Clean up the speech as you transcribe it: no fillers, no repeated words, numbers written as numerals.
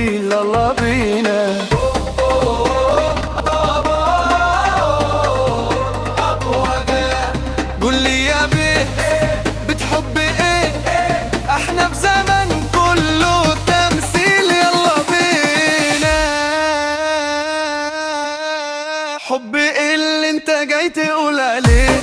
تمثيل، يلا بينا. قول لي يا بيه بتحب ايه؟ احنا بزمن كله تمثيل، يلا بينا. حب ايه اللي انت جاي تقول عليه؟